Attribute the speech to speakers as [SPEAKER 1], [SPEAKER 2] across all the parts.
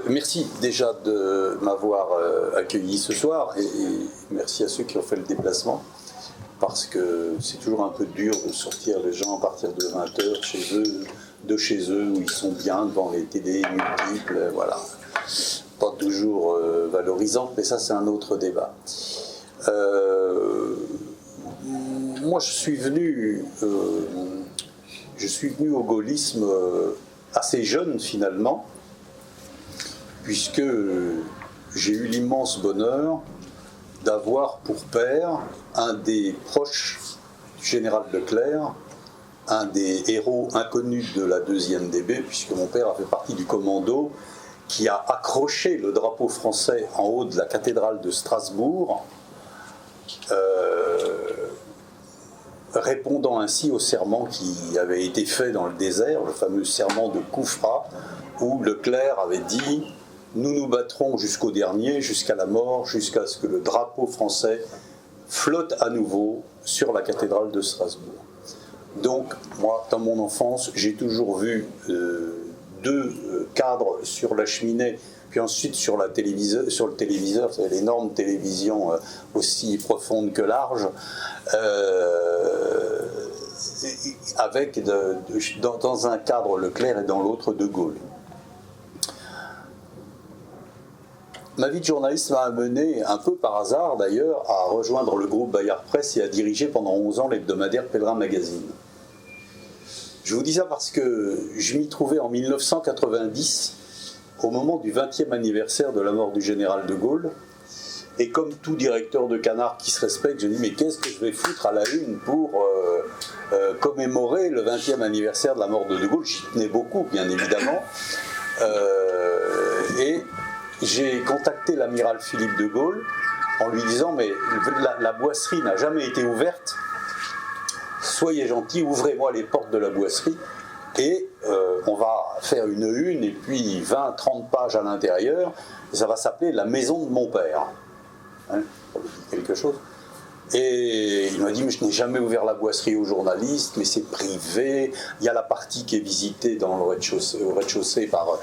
[SPEAKER 1] Merci déjà de m'avoir accueilli ce soir et merci à ceux qui ont fait le déplacement parce que c'est toujours un peu dur de sortir les gens à partir de 20h chez eux où ils sont bien devant les télé multiples, voilà. Pas toujours valorisant, mais ça c'est un autre débat. Moi je suis venu au gaullisme assez jeune finalement, puisque j'ai eu l'immense bonheur d'avoir pour père un des proches du général Leclerc, un des héros inconnus de la 2e DB, puisque mon père a fait partie du commando qui a accroché le drapeau français en haut de la cathédrale de Strasbourg, répondant ainsi au serment qui avait été fait dans le désert, le fameux serment de Koufra, où Leclerc avait dit « Nous nous battrons jusqu'au dernier, jusqu'à la mort, jusqu'à ce que le drapeau français flotte à nouveau sur la cathédrale de Strasbourg. » Donc, moi, dans mon enfance, j'ai toujours vu deux cadres sur la cheminée, puis ensuite sur le téléviseur, c'est l'énorme télévision aussi profonde que large, avec dans un cadre Leclerc et dans l'autre De Gaulle. Ma vie de journaliste m'a amené, un peu par hasard d'ailleurs, à rejoindre le groupe Bayard Presse et à diriger pendant 11 ans l'hebdomadaire Pèlerin Magazine. Je vous dis ça parce que je m'y trouvais en 1990, au moment du 20e anniversaire de la mort du général de Gaulle. Et comme tout directeur de Canard qui se respecte, je dis mais qu'est-ce que je vais foutre à la une pour commémorer le 20e anniversaire de la mort de Gaulle. J'y tenais beaucoup, bien évidemment. Et j'ai contacté l'amiral Philippe de Gaulle en lui disant mais la boisserie n'a jamais été ouverte, soyez gentil, ouvrez-moi les portes de la boisserie et on va faire une et puis 20-30 pages à l'intérieur, et ça va s'appeler La maison de mon père. Hein, ça vous dit quelque chose? Et il m'a dit mais je n'ai jamais ouvert la boisserie aux journalistes, mais c'est privé, il y a la partie qui est visitée dans le rez-de-chaussée par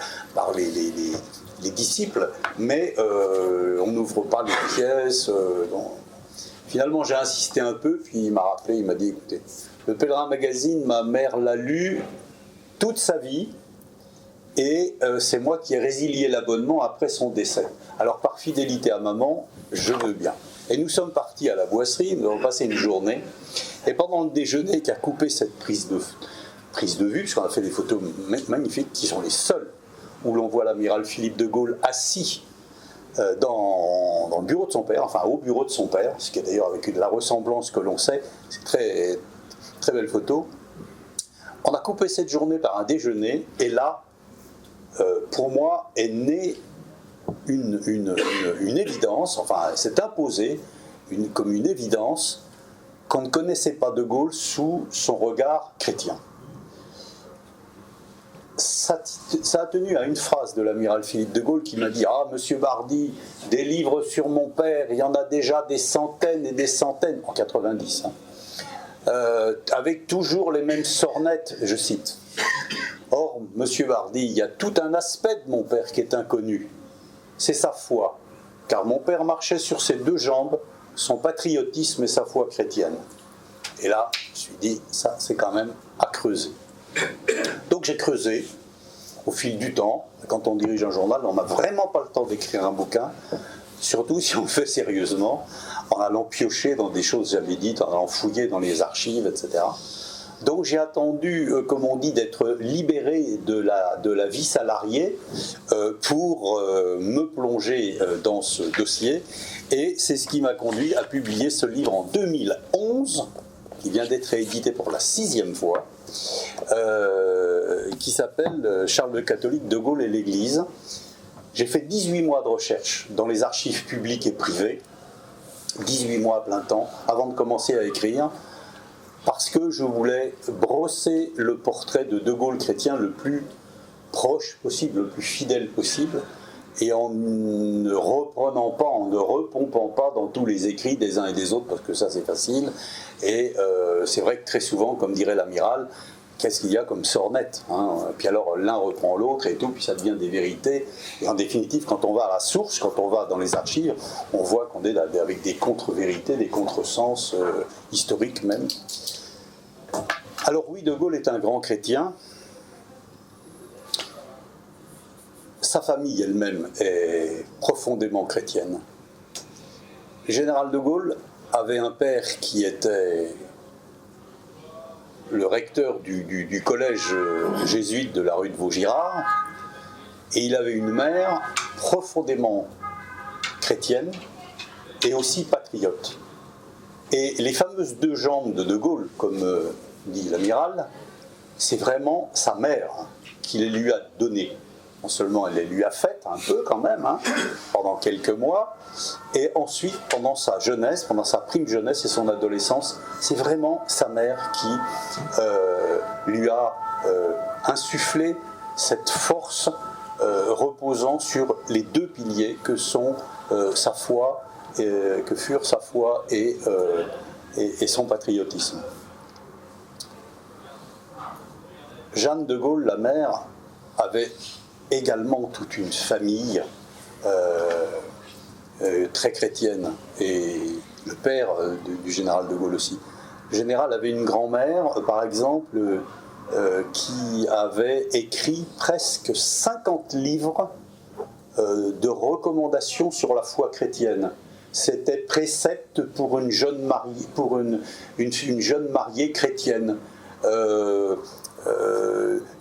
[SPEAKER 1] les disciples, mais on n'ouvre pas les pièces. Finalement j'ai insisté un peu, puis il m'a rappelé, il m'a dit écoutez, le Pèlerin Magazine, ma mère l'a lu toute sa vie, et c'est moi qui ai résilié l'abonnement après son décès. Alors par fidélité à maman, je veux bien. Et nous sommes partis à la boisserie, nous avons passé une journée, et pendant le déjeuner qui a coupé cette prise de vue, puisqu'on a fait des photos magnifiques qui sont les seules où l'on voit l'amiral Philippe de Gaulle assis dans le bureau de son père, enfin au bureau de son père, ce qui est d'ailleurs avec la ressemblance que l'on sait, c'est très, très belle photo. On a coupé cette journée par un déjeuner, et là, pour moi, est née une évidence, enfin, s'est imposée comme une évidence qu'on ne connaissait pas de Gaulle sous son regard chrétien. Ça a tenu à une phrase de l'amiral Philippe de Gaulle qui m'a dit « Ah, monsieur Bardi, des livres sur mon père, il y en a déjà des centaines et des centaines, en 90, avec toujours les mêmes sornettes, je cite. Or, monsieur Bardi, il y a tout un aspect de mon père qui est inconnu. C'est sa foi, car mon père marchait sur ses deux jambes, son patriotisme et sa foi chrétienne. » Et là, je me suis dit, ça c'est quand même à creuser. Donc j'ai creusé au fil du temps. Quand on dirige un journal, on n'a vraiment pas le temps d'écrire un bouquin, surtout si on le fait sérieusement, en allant piocher dans des choses jamais dites, en allant fouiller dans les archives, etc. Donc j'ai attendu, comme on dit, d'être libéré de la vie salariée pour me plonger dans ce dossier. Et c'est ce qui m'a conduit à publier ce livre en 2011, qui vient d'être réédité pour la 6e fois, qui s'appelle Charles le Catholique, De Gaulle et l'Église. J'ai fait 18 mois de recherche dans les archives publiques et privées, 18 mois à plein temps, avant de commencer à écrire, parce que je voulais brosser le portrait de Gaulle chrétien le plus proche possible, le plus fidèle possible, et en ne reprenant pas, en ne repompant pas dans tous les écrits des uns et des autres, parce que ça c'est facile, et c'est vrai que très souvent, comme dirait l'amiral, qu'est-ce qu'il y a comme sornette, hein. Puis alors l'un reprend l'autre et tout, puis ça devient des vérités. Et en définitive, quand on va à la source, quand on va dans les archives, on voit qu'on est avec des contre-vérités, des contresens historiques même. Alors oui, De Gaulle est un grand chrétien. Sa famille elle-même est profondément chrétienne. Le général de Gaulle avait un père qui était le recteur du collège jésuite de la rue de Vaugirard, et il avait une mère profondément chrétienne et aussi patriote. Et les fameuses deux jambes de Gaulle, comme dit l'amiral, c'est vraiment sa mère qui les lui a données. Non seulement elle les lui a faites un peu quand même, hein, pendant quelques mois, et ensuite pendant sa jeunesse, pendant sa prime jeunesse et son adolescence, c'est vraiment sa mère qui lui a insufflé cette force reposant sur les deux piliers que sont sa foi, que furent sa foi et son patriotisme. Jeanne de Gaulle, la mère, avait également toute une famille très chrétienne, et le père du général de Gaulle aussi. Le général avait une grand-mère, par exemple, qui avait écrit presque 50 livres de recommandations sur la foi chrétienne. C'était précepte pour une jeune mariée, une jeune mariée chrétienne.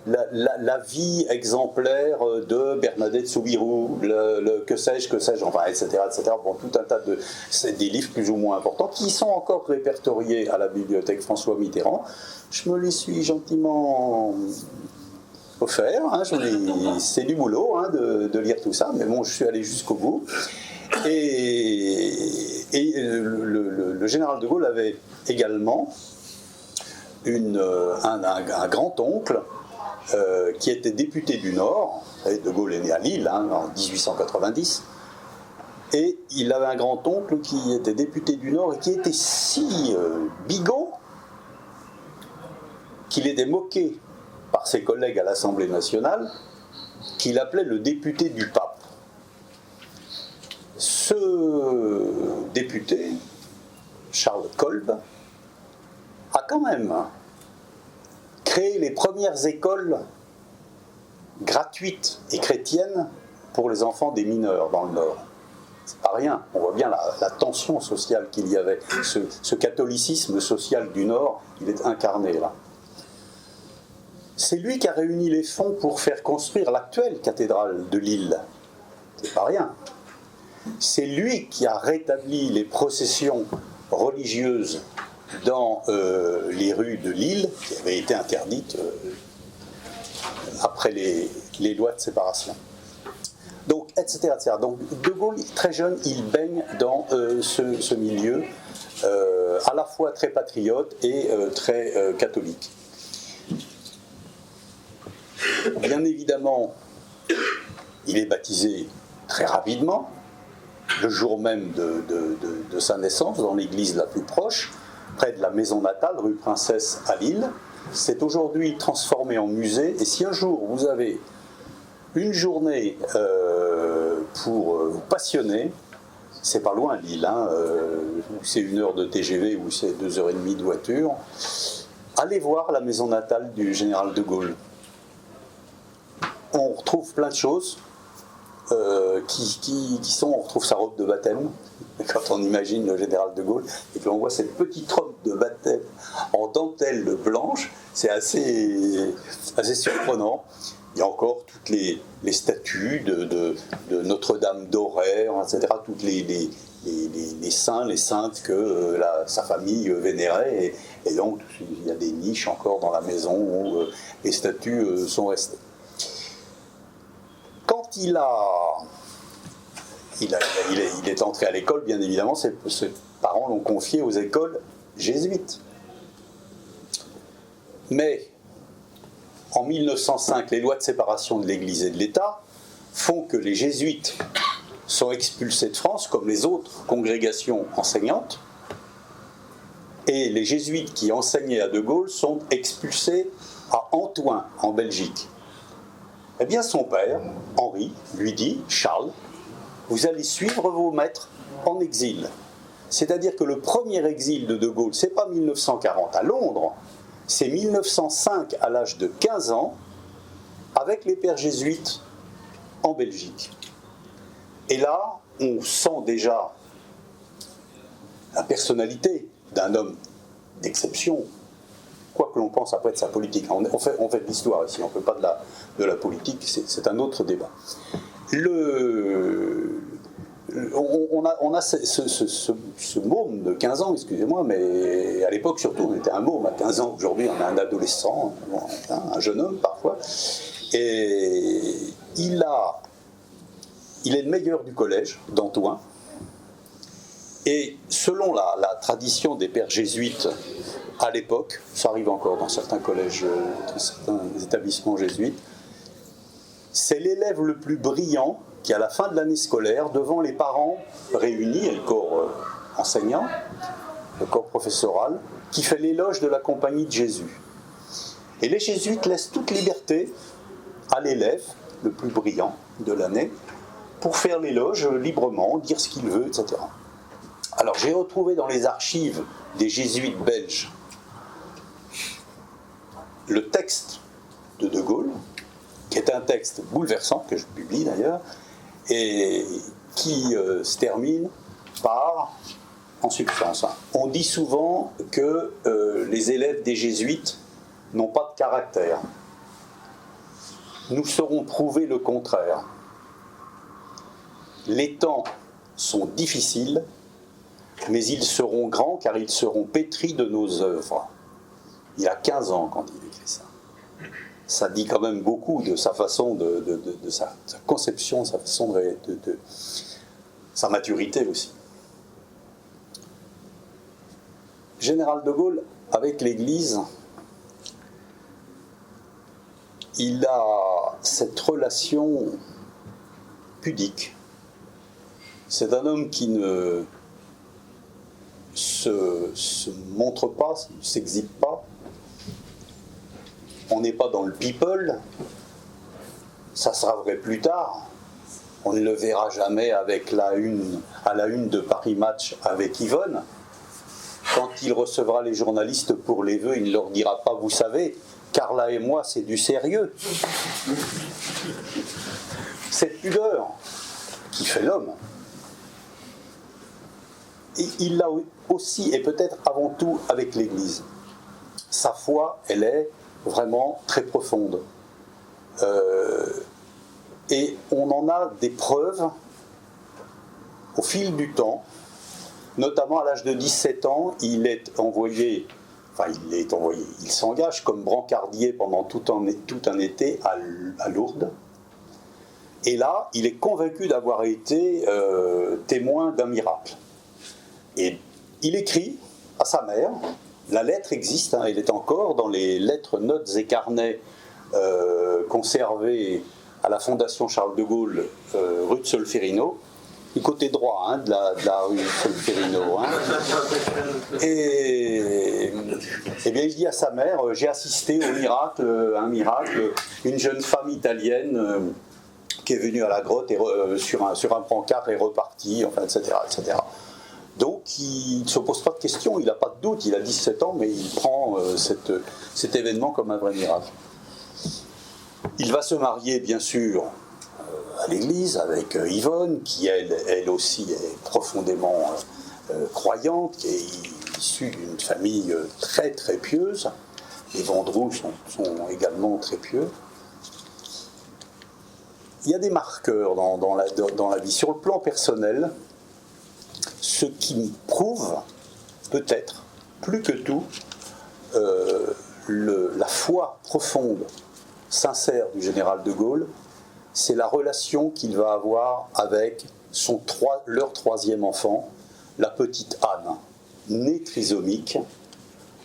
[SPEAKER 1] La vie exemplaire de Bernadette Soubirous, que sais-je, enfin, etc., etc. Bon, tout un tas c'est des livres plus ou moins importants qui sont encore répertoriés à la bibliothèque François Mitterrand. Je me les suis gentiment offert, hein, c'est du boulot, hein, de lire tout ça, mais bon, je suis allé jusqu'au bout. Et le général de Gaulle avait également un grand-oncle qui était député du Nord. De Gaulle est né à Lille, hein, en 1890, et il avait un grand-oncle qui était député du Nord et qui était si bigot qu'il était moqué par ses collègues à l'Assemblée nationale, qu'il appelait le député du pape. Ce député, Charles Kolb, a quand même créé les premières écoles gratuites et chrétiennes pour les enfants des mineurs dans le Nord. C'est pas rien, on voit bien la tension sociale qu'il y avait. Ce catholicisme social du Nord, il est incarné là. C'est lui qui a réuni les fonds pour faire construire l'actuelle cathédrale de Lille. C'est pas rien. C'est lui qui a rétabli les processions religieuses dans les rues de Lille, qui avaient été interdites après les lois de séparation. Donc, etc., etc. Donc, De Gaulle, très jeune, il baigne dans ce milieu, à la fois très patriote et très catholique. Bien évidemment, il est baptisé très rapidement, le jour même de sa naissance, dans l'église la plus proche, près de la maison natale, rue Princesse à Lille. C'est aujourd'hui transformé en musée, et si un jour vous avez une journée pour vous passionner, c'est pas loin Lille, hein, c'est 1 heure de TGV ou c'est 2h30 de voiture, allez voir la maison natale du général de Gaulle. On retrouve plein de choses on retrouve sa robe de baptême, quand on imagine le général de Gaulle, et puis on voit cette petite robe de baptême en dentelle blanche, c'est assez surprenant. Il y a encore toutes les statues de Notre-Dame d'Auray, etc., toutes les saints, les saintes que sa famille vénérait, et donc il y a des niches encore dans la maison où les statues sont restées. Quand il est entré à l'école, bien évidemment, ses parents l'ont confié aux écoles jésuites. Mais en 1905, les lois de séparation de l'Église et de l'État font que les jésuites sont expulsés de France, comme les autres congrégations enseignantes, et les jésuites qui enseignaient à De Gaulle sont expulsés à Antoing, en Belgique. Eh bien, son père, Henri, lui dit, Charles, vous allez suivre vos maîtres en exil. C'est-à-dire que le premier exil de De Gaulle, c'est pas 1940 à Londres, c'est 1905 à l'âge de 15 ans, avec les pères jésuites en Belgique. Et là, on sent déjà la personnalité d'un homme d'exception, quoi que l'on pense après de sa politique. On fait de l'histoire ici, on ne fait pas de la politique, c'est un autre débat. On a ce môme de 15 ans, excusez-moi, mais à l'époque surtout, on était un môme à 15 ans. Aujourd'hui, on est un adolescent, un jeune homme parfois. Et il est le meilleur du collège d'Antoing. Et selon la tradition des pères jésuites à l'époque, ça arrive encore dans certains collèges, dans certains établissements jésuites, c'est l'élève le plus brillant qui, à la fin de l'année scolaire, devant les parents réunis et le corps enseignant, le corps professoral, qui fait l'éloge de la compagnie de Jésus. Et les jésuites laissent toute liberté à l'élève le plus brillant de l'année pour faire l'éloge librement, dire ce qu'il veut, etc. Alors j'ai retrouvé dans les archives des jésuites belges le texte de De Gaulle, qui est un texte bouleversant, que je publie d'ailleurs, et qui se termine par, en substance, on dit souvent que les élèves des jésuites n'ont pas de caractère. Nous saurons prouver le contraire. Les temps sont difficiles, mais ils seront grands car ils seront pétris de nos œuvres. Il a 15 ans quand il écrit ça. Ça dit quand même beaucoup de sa façon, de sa conception, sa façon de sa maturité aussi. Général de Gaulle, avec l'Église, il a cette relation pudique. C'est un homme qui ne se montre pas, ne s'exhibe pas. On n'est pas dans le people. Ça sera vrai plus tard. On ne le verra jamais avec à la une de Paris Match avec Yvonne. Quand il recevra les journalistes pour les vœux, il ne leur dira pas, vous savez, Carla et moi, c'est du sérieux. Cette pudeur qui fait l'homme, et il l'a aussi, et peut-être avant tout, avec l'Église. Sa foi, elle est vraiment très profonde. Et on en a des preuves au fil du temps, notamment à l'âge de 17 ans, il s'engage comme brancardier pendant tout un été à Lourdes. Et là, il est convaincu d'avoir été témoin d'un miracle. Et il écrit à sa mère, la lettre existe, elle est encore dans les lettres, notes et carnets conservés à la Fondation Charles de Gaulle, rue de Solferino, du côté droit de la rue Solferino. Et bien il dit à sa mère, j'ai assisté au miracle, une jeune femme italienne qui est venue à la grotte et, sur un brancard et repartie, enfin, etc., etc. Donc il ne se pose pas de questions, il n'a pas de doute, il a 17 ans, mais il prend cet événement comme un vrai miracle. Il va se marier, bien sûr, à l'église avec Yvonne, qui elle aussi est profondément croyante, qui est issue d'une famille très très pieuse. Les Vendroux sont également très pieux. Il y a des marqueurs dans la vie. Sur le plan personnel, ce qui me prouve, peut-être, plus que tout, la foi profonde, sincère du général de Gaulle, c'est la relation qu'il va avoir avec leur troisième enfant, la petite Anne, née trisomique,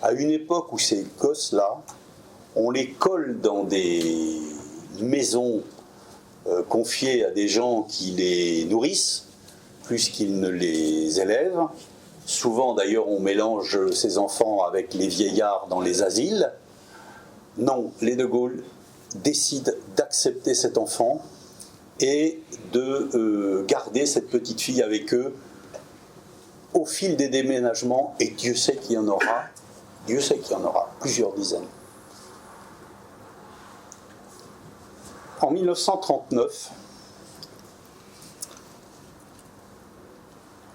[SPEAKER 1] à une époque où ces gosses-là, on les colle dans des maisons confiées à des gens qui les nourrissent, plus qu'ils ne les élèvent. Souvent, d'ailleurs, on mélange ces enfants avec les vieillards dans les asiles. Non, les de Gaulle décident d'accepter cet enfant et de garder cette petite fille avec eux au fil des déménagements, et Dieu sait qu'il y en aura plusieurs dizaines. En 1939,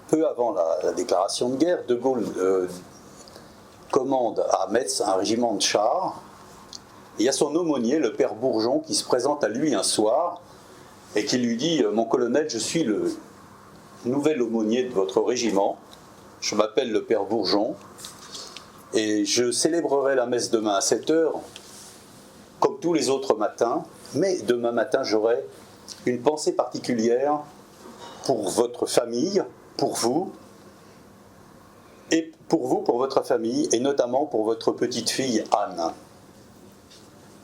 [SPEAKER 1] peu avant la déclaration de guerre, de Gaulle commande à Metz un régiment de chars. Et il y a son aumônier, le père Bourgeon, qui se présente à lui un soir et qui lui dit « Mon colonel, je suis le nouvel aumônier de votre régiment. Je m'appelle le père Bourgeon et je célébrerai la messe demain à 7h, comme tous les autres matins. Mais demain matin, j'aurai une pensée particulière pour votre famille, pour vous, pour votre famille, et notamment pour votre petite fille Anne. »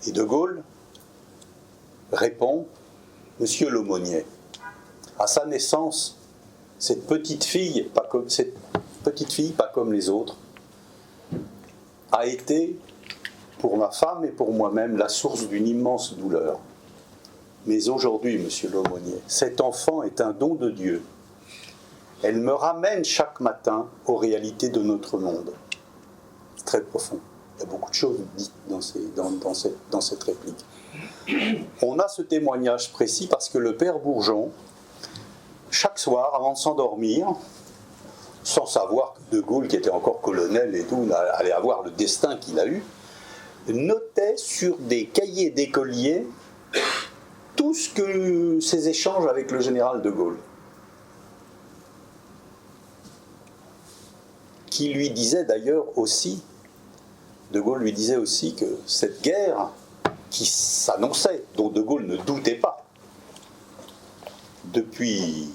[SPEAKER 1] Et de Gaulle répond « Monsieur l'aumônier, à sa naissance, cette petite fille, pas comme les autres, a été, pour ma femme et pour moi-même, la source d'une immense douleur. Mais aujourd'hui, monsieur l'aumônier, cet enfant est un don de Dieu. Elle me ramène chaque matin aux réalités de notre monde. » C'est très profond. Il y a beaucoup de choses dites dans cette réplique. On a ce témoignage précis parce que le père Bourgeon, chaque soir, avant de s'endormir, sans savoir que de Gaulle, qui était encore colonel et tout, allait avoir le destin qu'il a eu, notait sur des cahiers d'écoliers tout ce que ses échanges avec le général de Gaulle, qui lui disait d'ailleurs aussi, de Gaulle lui disait aussi que cette guerre qui s'annonçait, dont de Gaulle ne doutait pas, depuis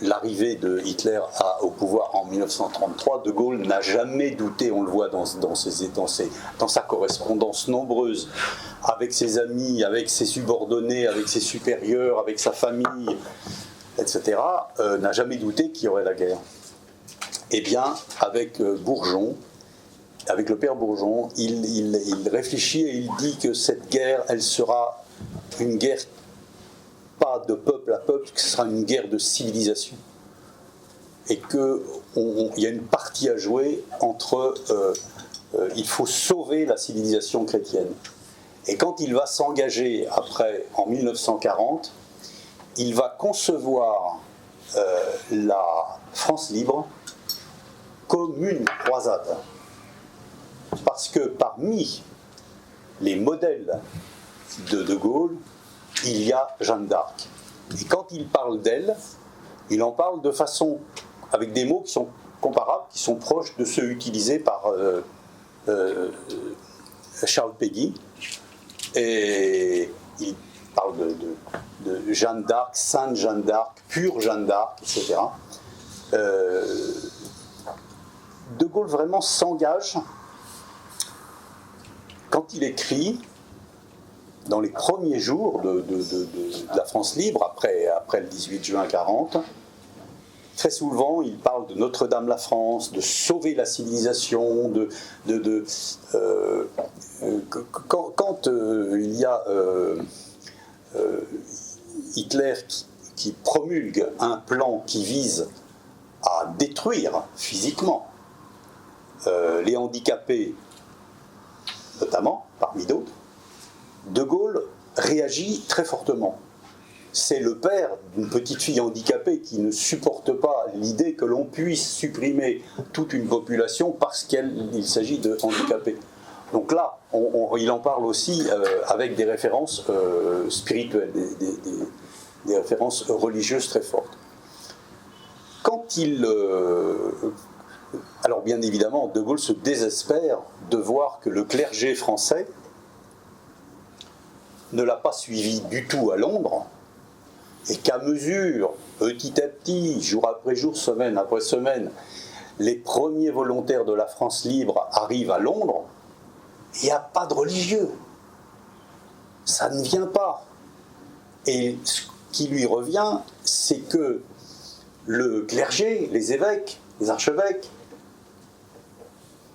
[SPEAKER 1] l'arrivée de Hitler au pouvoir en 1933, de Gaulle n'a jamais douté, on le voit dans sa correspondance nombreuse, avec ses amis, avec ses subordonnés, avec ses supérieurs, avec sa famille, etc., n'a jamais douté qu'il y aurait la guerre. Eh bien, avec Bourgeon, avec le père Bourgeon, il réfléchit et il dit que cette guerre, elle sera une guerre pas de peuple à peuple, que ce sera une guerre de civilisation. Et qu'il y a une partie à jouer entre... il faut sauver la civilisation chrétienne. Et quand il va s'engager après, en 1940, il va concevoir la France libre comme une croisade. Parce que parmi les modèles de Gaulle, il y a Jeanne d'Arc. Et quand il parle d'elle, il en parle de façon, avec des mots qui sont comparables, qui sont proches de ceux utilisés par Charles Péguy. Et il parle de Jeanne d'Arc, Sainte Jeanne d'Arc, pure Jeanne d'Arc, etc. De Gaulle vraiment s'engage, quand il écrit, dans les premiers jours de la France libre, après le 18 juin 1940, très souvent il parle de Notre-Dame-la-France, de sauver la civilisation, quand il y a Hitler qui promulgue un plan qui vise à détruire physiquement les handicapés, notamment, parmi d'autres, de Gaulle réagit très fortement. C'est le père d'une petite fille handicapée qui ne supporte pas l'idée que l'on puisse supprimer toute une population parce qu'il s'agit de handicapés. Donc là, il en parle aussi avec des références spirituelles, des références religieuses très fortes. Quand alors bien évidemment, de Gaulle se désespère de voir que le clergé français ne l'a pas suivi du tout à Londres, et qu'à mesure, petit à petit, jour après jour, semaine après semaine, les premiers volontaires de la France libre arrivent à Londres, il n'y a pas de religieux. Ça ne vient pas. Et ce qui lui revient, c'est que le clergé, les évêques, les archevêques,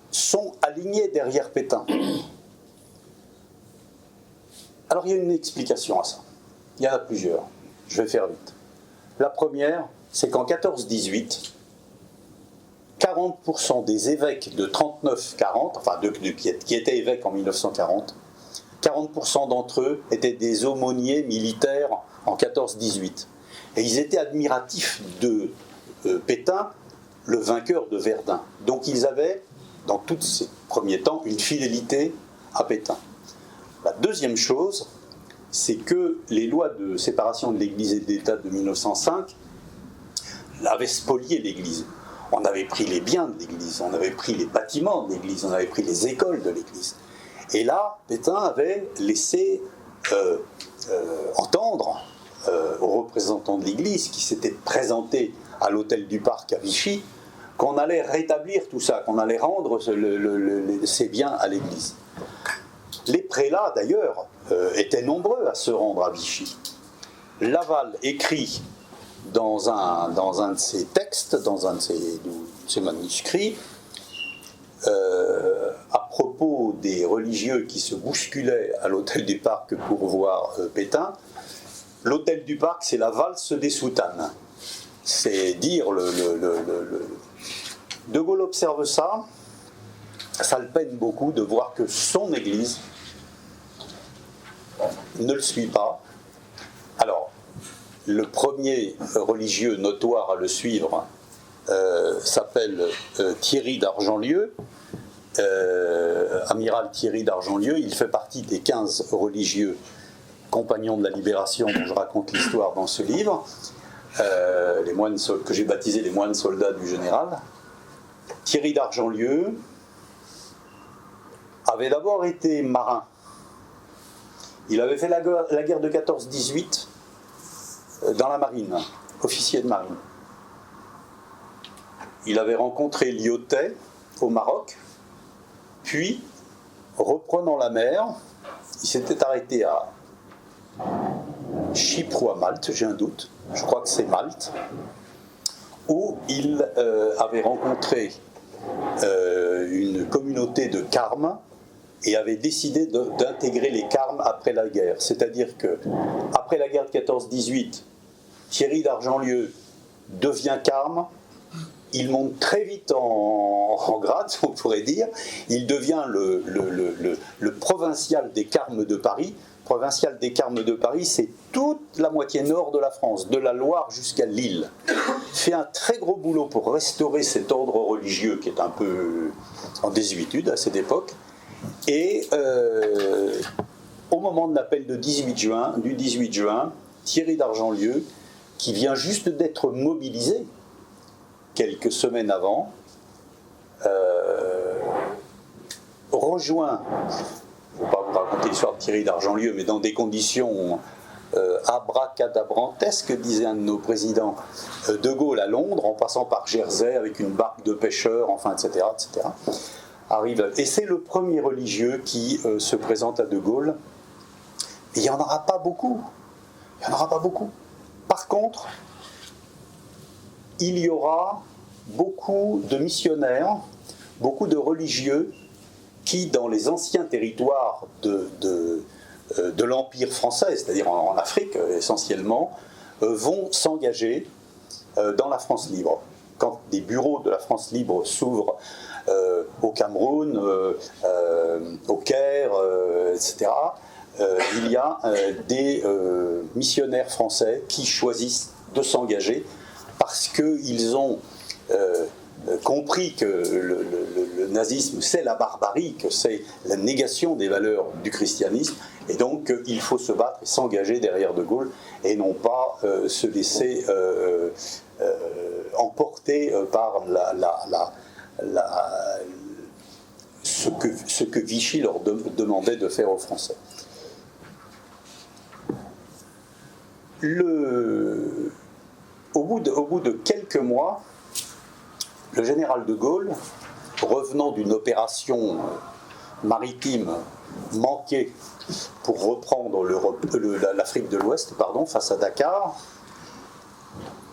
[SPEAKER 1] sont alignés derrière Pétain. Alors il y a une explication à ça. Il y en a plusieurs. Je vais faire vite. La première, c'est qu'en 14-18, 40% des évêques de 39-40, enfin qui étaient évêques en 1940, 40% d'entre eux étaient des aumôniers militaires en 14-18. Et ils étaient admiratifs de Pétain, le vainqueur de Verdun. Donc ils avaient, dans tous ces premiers temps, une fidélité à Pétain. La deuxième chose, c'est que les lois de séparation de l'Église et de l'État de 1905 avaient spolié l'Église. On avait pris les biens de l'Église, on avait pris les bâtiments de l'Église, on avait pris les écoles de l'Église. Et là, Pétain avait laissé entendre aux représentants de l'Église qui s'étaient présentés à l'hôtel du Parc à Vichy qu'on allait rétablir tout ça, qu'on allait rendre ces biens à l'Église. Les prélats, d'ailleurs, étaient nombreux à se rendre à Vichy. Laval écrit dans un de ses textes, dans un de ses manuscrits, à propos des religieux qui se bousculaient à l'hôtel du Parc pour voir Pétain, l'hôtel du Parc, c'est la valse des soutanes. C'est dire De Gaulle observe ça, ça le peine beaucoup de voir que son Église ne le suit pas. Alors, le premier religieux notoire à le suivre s'appelle Thierry d'Argentlieu, amiral Thierry d'Argentlieu. Il fait partie des 15 religieux compagnons de la Libération dont je raconte l'histoire dans ce livre, les moines que j'ai baptisés les moines soldats du général. Thierry d'Argentlieu avait d'abord été marin. Il avait fait la guerre de 14-18 dans la marine, officier de marine. Il avait rencontré Lyautey au Maroc, puis, reprenant la mer, il s'était arrêté à Chypre ou à Malte, j'ai un doute, je crois que c'est Malte, où il avait rencontré une communauté de Carmes et avait décidé d'intégrer les Carmes après la guerre. C'est-à-dire que après la guerre de 14-18, Thierry d'Argentlieu devient Carme, il monte très vite en grade, on pourrait dire, il devient le provincial des Carmes de Paris. Provincial des Carmes de Paris, c'est toute la moitié nord de la France, de la Loire jusqu'à Lille. Il fait un très gros boulot pour restaurer cet ordre religieux qui est un peu en désuétude à cette époque. Et au moment de l'appel du 18 juin, Thierry d'Argentlieu, qui vient juste d'être mobilisé quelques semaines avant, rejoint, je ne vais pas vous raconter l'histoire de Thierry d'Argentlieu, mais dans des conditions abracadabrantesques, disait un de nos présidents, De Gaulle à Londres, en passant par Jersey avec une barque de pêcheurs, enfin, etc., etc., arrive. Et c'est le premier religieux qui se présente à De Gaulle. Et il n'y en aura pas beaucoup. Il n'y en aura pas beaucoup. Par contre, il y aura beaucoup de missionnaires, beaucoup de religieux qui, dans les anciens territoires de l'Empire français, c'est-à-dire en Afrique essentiellement, vont s'engager dans la France libre. Quand des bureaux de la France libre s'ouvrent au Cameroun, au Caire, etc., il y a des missionnaires français qui choisissent de s'engager parce qu'ils ont compris que le nazisme c'est la barbarie, que c'est la négation des valeurs du christianisme, et donc il faut se battre et s'engager derrière De Gaulle et non pas se laisser emporter par ce que Vichy leur demandait de faire aux Français. Au bout de quelques mois, le général de Gaulle, revenant d'une opération maritime manquée pour reprendre l'Afrique de l'Ouest, face à Dakar,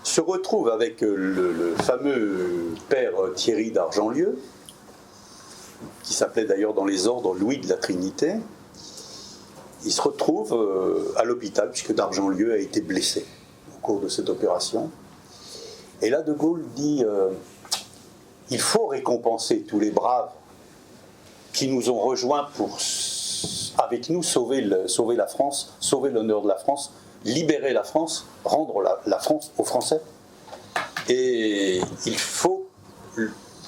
[SPEAKER 1] se retrouve avec le fameux père Thierry qui s'appelait d'ailleurs dans les ordres Louis de la Trinité, il se retrouve à l'hôpital, puisque Dargent-Lieu a été blessé au cours de cette opération. Et là, De Gaulle dit il faut récompenser tous les braves qui nous ont rejoints pour, avec nous, sauver la France, sauver l'honneur de la France, libérer la France, rendre la France aux Français. Et il faut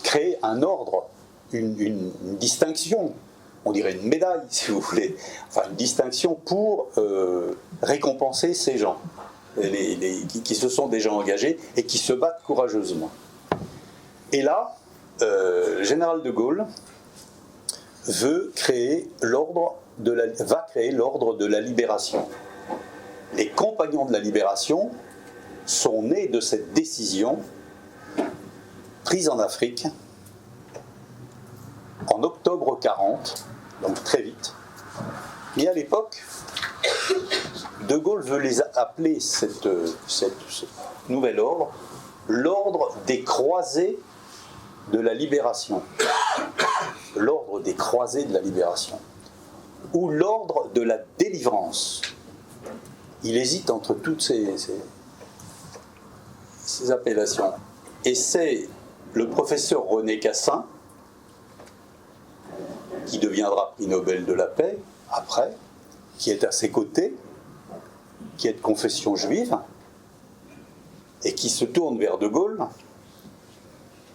[SPEAKER 1] créer un ordre, une distinction, on dirait une médaille si vous voulez, enfin une distinction pour récompenser ces gens qui se sont déjà engagés et qui se battent courageusement. Et là, le général de Gaulle va créer l'ordre de la libération. Les compagnons de la libération sont nés de cette décision prise en Afrique en octobre 40, donc très vite. Mais à l'époque, De Gaulle veut les appeler ce nouvel ordre, l'ordre des croisés de la libération. L'ordre des croisés de la libération. Ou l'ordre de la délivrance. Il hésite entre toutes ces appellations. Et c'est le professeur René Cassin, qui deviendra prix Nobel de la paix, après, qui est à ses côtés, qui est de confession juive, et qui se tourne vers De Gaulle,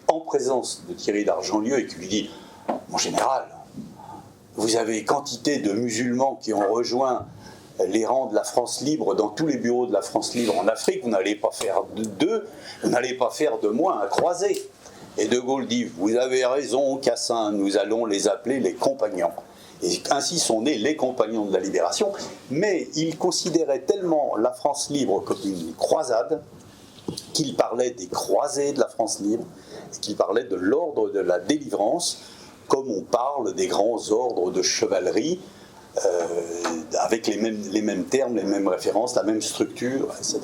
[SPEAKER 1] en présence de Thierry Dargent-Lieu, et qui lui dit « Mon général, vous avez quantité de musulmans qui ont rejoint les rangs de la France libre dans tous les bureaux de la France libre en Afrique, vous n'allez pas faire d'eux, vous n'allez pas faire de moi un croisé. » Et De Gaulle dit « Vous avez raison, Cassin, nous allons les appeler les compagnons. » Et ainsi sont nés les compagnons de la libération, mais il considérait tellement la France libre comme une croisade qu'il parlait des croisés de la France libre, et qu'il parlait de l'ordre de la délivrance, comme on parle des grands ordres de chevalerie, avec les mêmes termes, les mêmes références, la même structure, etc.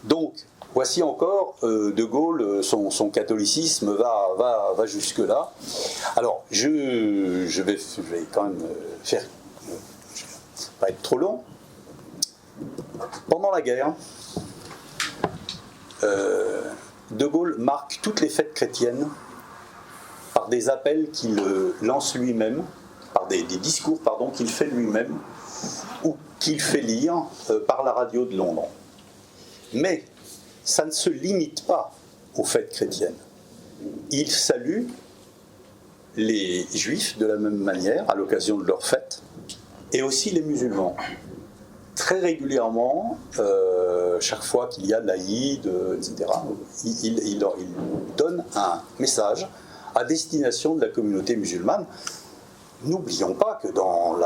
[SPEAKER 1] Donc, voici encore De Gaulle, son catholicisme va jusque-là. Alors, je vais quand même faire, je vais pas être trop long. Pendant la guerre, De Gaulle marque toutes les fêtes chrétiennes par des appels qu'il lance lui-même, par des discours qu'il fait lui-même, ou qu'il fait lire par la radio de Londres. Mais ça ne se limite pas aux fêtes chrétiennes. Il salue les juifs de la même manière, à l'occasion de leurs fêtes, et aussi les musulmans. Très régulièrement, chaque fois qu'il y a l'Aïd, etc., il donne un message à destination de la communauté musulmane. N'oublions pas que dans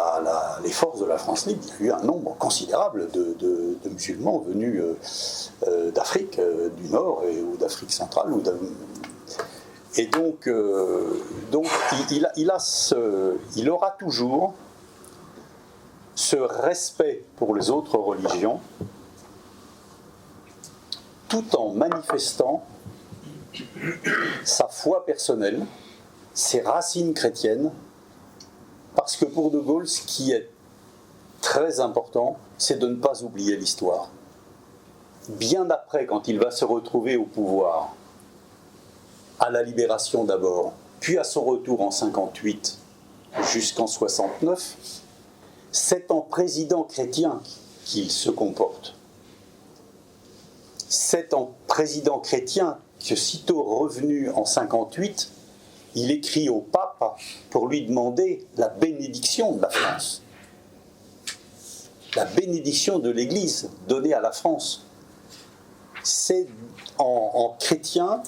[SPEAKER 1] les forces de la France libre, il y a eu un nombre considérable de musulmans venus d'Afrique du Nord ou d'Afrique centrale. Et donc il aura toujours ce respect pour les autres religions, tout en manifestant sa foi personnelle, ses racines chrétiennes, parce que pour De Gaulle, ce qui est très important, c'est de ne pas oublier l'histoire. Bien après, quand il va se retrouver au pouvoir, à la Libération d'abord, puis à son retour en 58 jusqu'en 69, c'est en président chrétien qu'il se comporte. C'est en président chrétien que, sitôt revenu en 58, il écrit au pape pour lui demander la bénédiction de la France. La bénédiction de l'Église donnée à la France. C'est en chrétien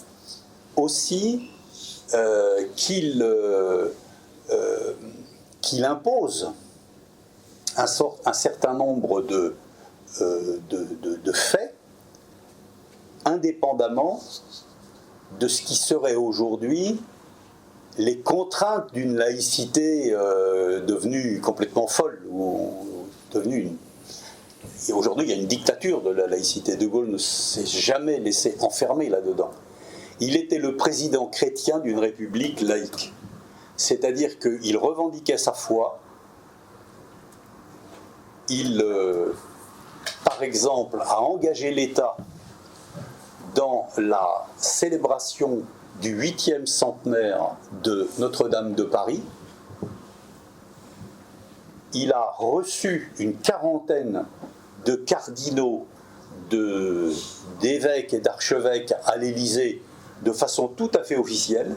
[SPEAKER 1] aussi qu'il impose un certain nombre de faits, indépendamment de ce qui serait aujourd'hui les contraintes d'une laïcité devenue complètement folle, et aujourd'hui il y a une dictature de la laïcité. De Gaulle ne s'est jamais laissé enfermer là-dedans. Il était le président chrétien d'une république laïque, c'est-à-dire qu'il revendiquait sa foi, par exemple, a engagé l'État dans la célébration du 8e centenaire de Notre-Dame de Paris. Il a reçu une quarantaine de cardinaux, d'évêques et d'archevêques à l'Élysée de façon tout à fait officielle.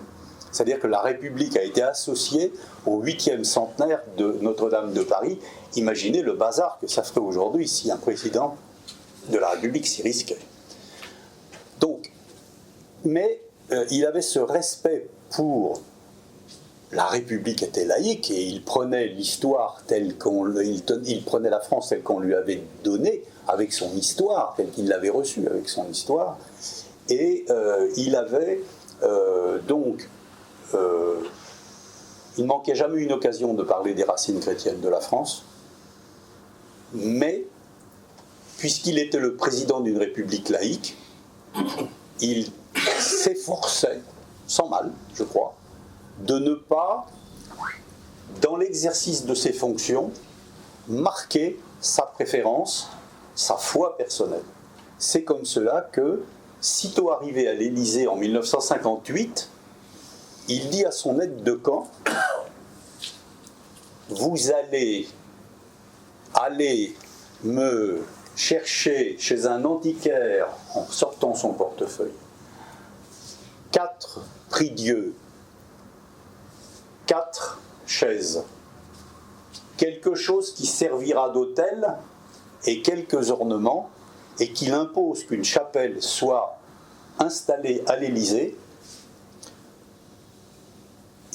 [SPEAKER 1] C'est-à-dire que la République a été associée au 8e centenaire de Notre-Dame de Paris. Imaginez le bazar que ça ferait aujourd'hui si un président de la République s'y risquait. Donc, mais il avait ce respect pour la République était laïque et il prenait l'histoire telle il prenait la France telle qu'on lui avait donnée, avec son histoire, telle qu'il l'avait reçue avec son histoire, et il avait il ne manquait jamais une occasion de parler des racines chrétiennes de la France, mais puisqu'il était le président d'une république laïque, il s'efforçait, sans mal, je crois, de ne pas, dans l'exercice de ses fonctions, marquer sa préférence, sa foi personnelle. C'est comme cela que, sitôt arrivé à l'Élysée en 1958, il dit à son aide de camp « Vous allez me chercher chez un antiquaire, en sortant son portefeuille, 4 prie-dieux, 4 chaises, quelque chose qui servira d'autel et quelques ornements, et qu'il impose qu'une chapelle soit installée à l'Élysée.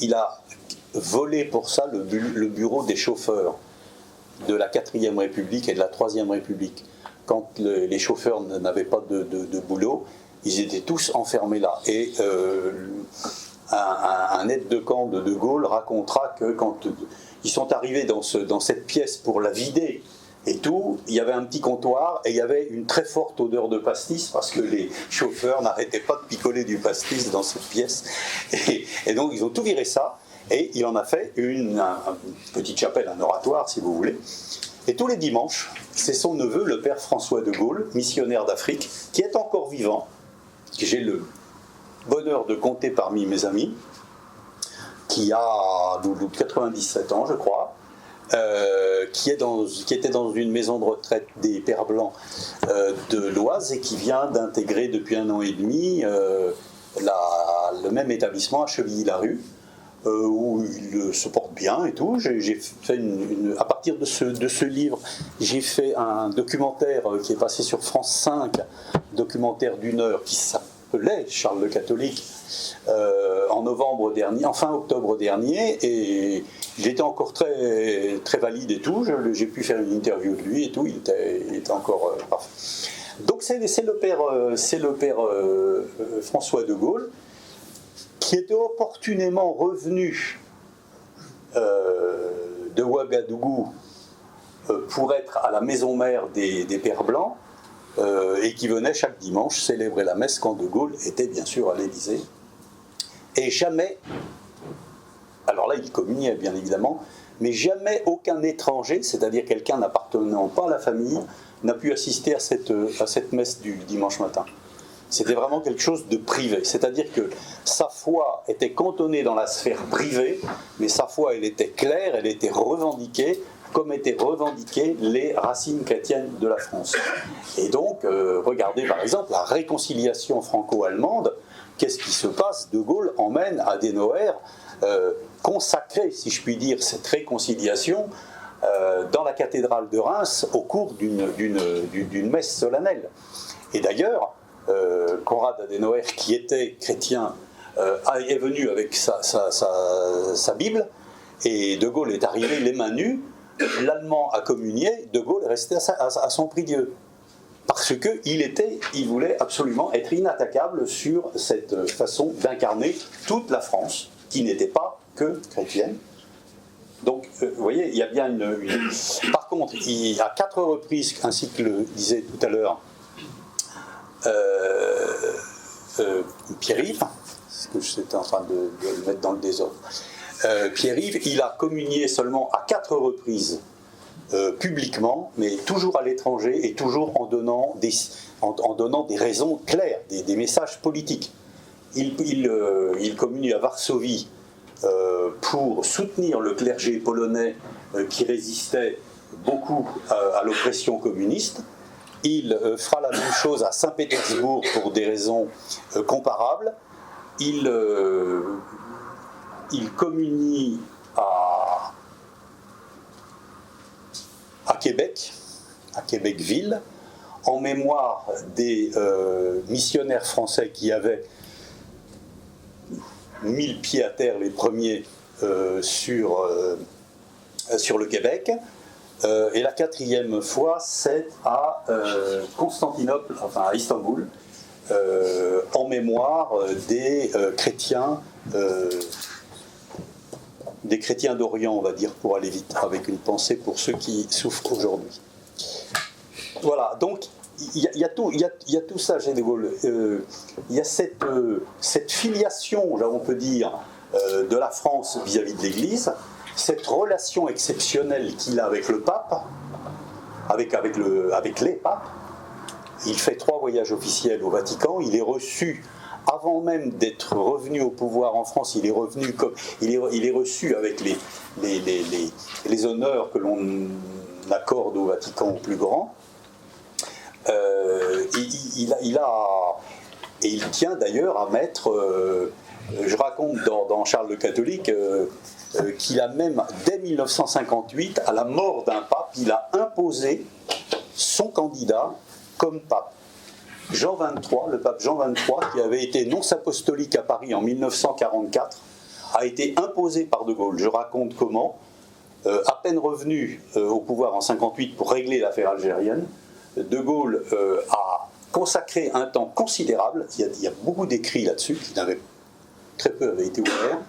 [SPEAKER 1] Il a volé pour ça le bureau des chauffeurs de la 4e République et de la 3e République. Quand les chauffeurs n'avaient pas de boulot, ils étaient tous enfermés là. Et un aide de camp de Gaulle racontera que quand ils sont arrivés dans cette pièce pour la vider et tout, il y avait un petit comptoir et il y avait une très forte odeur de pastis parce que les chauffeurs n'arrêtaient pas de picoler du pastis dans cette pièce. Et donc ils ont tout viré ça et il en a fait une petite chapelle, un oratoire si vous voulez. Et tous les dimanches, c'est son neveu, le père François de Gaulle, missionnaire d'Afrique, qui est encore vivant, que j'ai le bonheur de compter parmi mes amis, qui a 97 ans, je crois, qui était dans une maison de retraite des Pères Blancs de l'Oise et qui vient d'intégrer depuis 1 an et demi le même établissement à Chevilly-la-Rue, où il se porte bien et tout. J'ai fait à partir de ce livre, j'ai fait un documentaire qui est passé sur France 5, documentaire d'1 heure qui s'appelait Charles le Catholique, en novembre dernier, en fin octobre dernier, et il était encore très, très valide et tout. J'ai pu faire une interview de lui et tout, il était encore parfait. Donc c'est le père François de Gaulle, qui était opportunément revenu de Ouagadougou pour être à la maison mère des Pères Blancs, et qui venait chaque dimanche célébrer la messe quand de Gaulle était bien sûr à l'Élysée. Et jamais, alors là il communiait bien évidemment, mais jamais aucun étranger, c'est-à-dire quelqu'un n'appartenant pas à la famille, n'a pu assister à cette messe du dimanche matin. C'était vraiment quelque chose de privé, c'est-à-dire que sa foi était cantonnée dans la sphère privée, mais sa foi, elle était claire, elle était revendiquée, comme étaient revendiquées les racines chrétiennes de la France. Et donc, regardez par exemple la réconciliation franco-allemande. Qu'est-ce qui se passe? De Gaulle emmène Adenauer consacrer, si je puis dire, cette réconciliation dans la cathédrale de Reims au cours d'une messe solennelle. Et d'ailleurs, Konrad Adenauer, qui était chrétien, est venu avec sa Bible, et De Gaulle est arrivé les mains nues. L'Allemand a communié, De Gaulle est resté à son prie-dieu. Parce qu'il voulait absolument être inattaquable sur cette façon d'incarner toute la France, qui n'était pas que chrétienne. Donc, vous voyez, il y a bien une... Par contre, il y a 4 reprises, ainsi que le disait tout à l'heure Pierre-Yves, parce que j'étais en train de le mettre dans le désordre, Pierre-Yves, il a communié seulement à 4 reprises publiquement, mais toujours à l'étranger et toujours en donnant des raisons claires, des messages politiques. Il communie à Varsovie pour soutenir le clergé polonais qui résistait beaucoup à l'oppression communiste. Il fera la même chose à Saint-Pétersbourg pour des raisons comparables. Il communie à Québec-Ville, en mémoire des missionnaires français qui avaient mis le pied à terre les premiers sur le Québec. Et la quatrième fois, c'est à Constantinople, enfin à Istanbul, en mémoire des chrétiens d'Orient, on va dire, pour aller vite, avec une pensée pour ceux qui souffrent aujourd'hui. Voilà, donc il y a tout ça chez De Gaulle. Il y a cette filiation, là, on peut dire, de la France vis-à-vis de l'Église, cette relation exceptionnelle qu'il a avec le pape, avec les papes. Il fait 3 voyages officiels au Vatican. Il est reçu, avant même d'être revenu au pouvoir en France, il est reçu avec les honneurs que l'on accorde au Vatican au plus grand. Il tient d'ailleurs à mettre, je raconte dans Charles le Catholique, qu'il a même, dès 1958, à la mort d'un pape, il a imposé son candidat comme pape. Jean XXIII, le pape Jean XXIII, qui avait été nonce apostolique à Paris en 1944, a été imposé par De Gaulle. Je raconte comment, à peine revenu au pouvoir en 1958 pour régler l'affaire algérienne, De Gaulle a consacré un temps considérable, il y a beaucoup d'écrits là-dessus, très peu avaient été ouverts,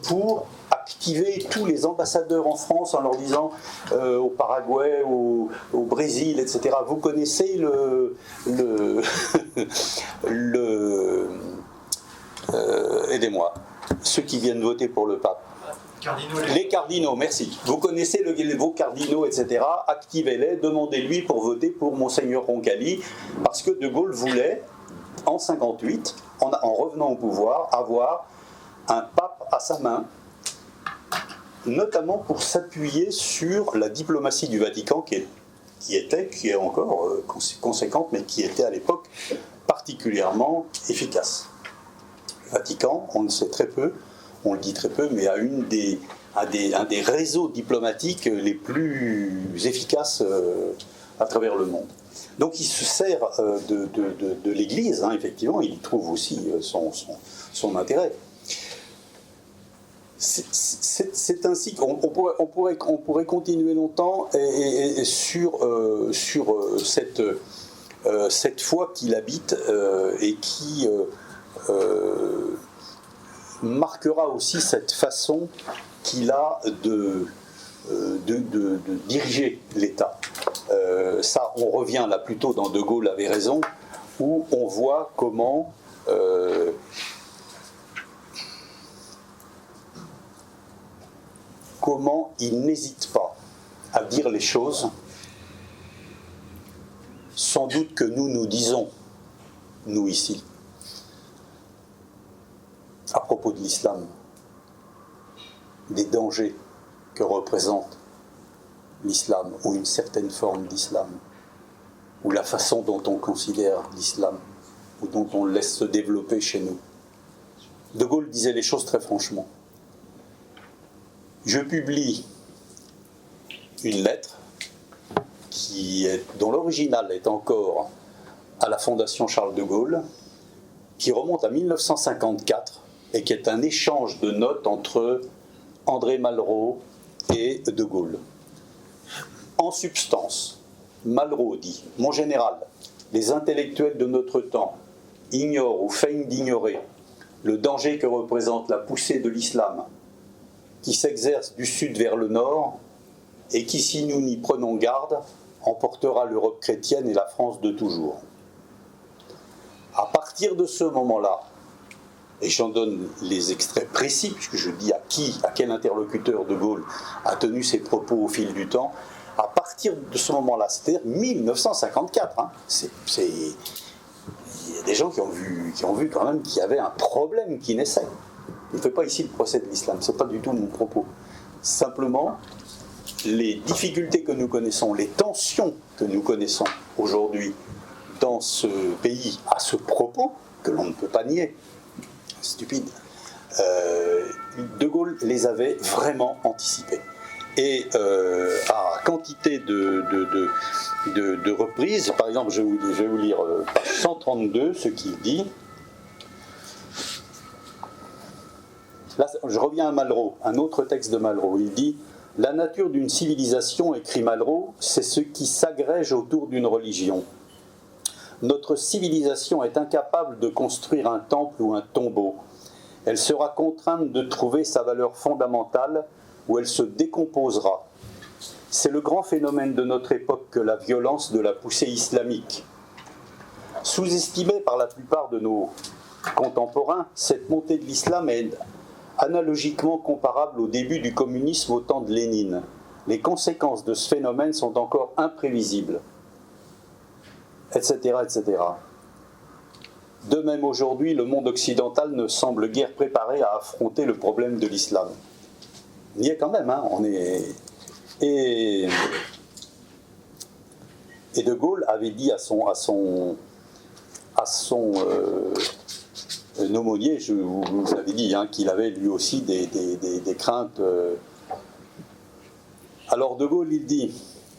[SPEAKER 1] pour activer tous les ambassadeurs en France en leur disant au Paraguay, au Brésil, etc. Vous connaissez aidez-moi, ceux qui viennent voter pour le pape. Les cardinaux, merci. Vous connaissez vos cardinaux, etc. Activez-les, demandez-lui pour voter pour Monseigneur Roncalli, parce que De Gaulle voulait, en 1958, en revenant au pouvoir, avoir un pape à sa main, notamment pour s'appuyer sur la diplomatie du Vatican qui est encore conséquente, mais qui était à l'époque particulièrement efficace. Le Vatican, on le sait très peu, on le dit très peu, mais a un des réseaux diplomatiques les plus efficaces à travers le monde. Donc il se sert de l'Église, hein, effectivement, il y trouve aussi son intérêt. C'est ainsi qu'on pourrait continuer longtemps et sur cette foi qu'il habite et qui marquera aussi cette façon qu'il a de diriger l'État. Ça, on revient là plutôt dans De Gaulle avait raison, où on voit comment il n'hésite pas à dire les choses, sans doute que nous disons, nous ici, à propos de l'islam, des dangers que représente l'islam, ou une certaine forme d'islam, ou la façon dont on considère l'islam, ou dont on le laisse se développer chez nous. De Gaulle disait les choses très franchement. Je publie une lettre dont l'original est encore à la Fondation Charles de Gaulle, qui remonte à 1954 et qui est un échange de notes entre André Malraux et De Gaulle. En substance, Malraux dit « Mon général, les intellectuels de notre temps ignorent ou feignent d'ignorer le danger que représente la poussée de l'islam qui s'exerce du sud vers le nord et qui, si nous n'y prenons garde, emportera l'Europe chrétienne et la France de toujours. À partir de ce moment-là, et j'en donne les extraits précis, puisque je dis à quel interlocuteur de Gaulle a tenu ses propos au fil du temps, à partir de ce moment-là, c'est-à-dire 1954, hein, il y a des gens qui ont vu quand même qu'il y avait un problème qui naissait. Je ne fais pas ici le procès de l'islam, ce n'est pas du tout mon propos. Simplement, les difficultés que nous connaissons, les tensions que nous connaissons aujourd'hui dans ce pays à ce propos, que l'on ne peut pas nier, stupide, De Gaulle les avait vraiment anticipés. Et à quantité de reprises, par exemple, je vais vous lire page 132, ce qu'il dit. Là, je reviens à Malraux, un autre texte de Malraux. Il dit « La nature d'une civilisation, écrit Malraux, c'est ce qui s'agrège autour d'une religion. Notre civilisation est incapable de construire un temple ou un tombeau. Elle sera contrainte de trouver sa valeur fondamentale où elle se décomposera. C'est le grand phénomène de notre époque que la violence de la poussée islamique. Sous-estimée par la plupart de nos contemporains, cette montée de l'islam est analogiquement comparable au début du communisme au temps de Lénine. Les conséquences de ce phénomène sont encore imprévisibles. Etc., etc. De même aujourd'hui, le monde occidental ne semble guère préparé à affronter le problème de l'islam. Il y est quand même, hein, on est... Et De Gaulle avait dit à son aumônier, je vous avais dit, hein, qu'il avait lui aussi des craintes. Alors De Gaulle, il dit,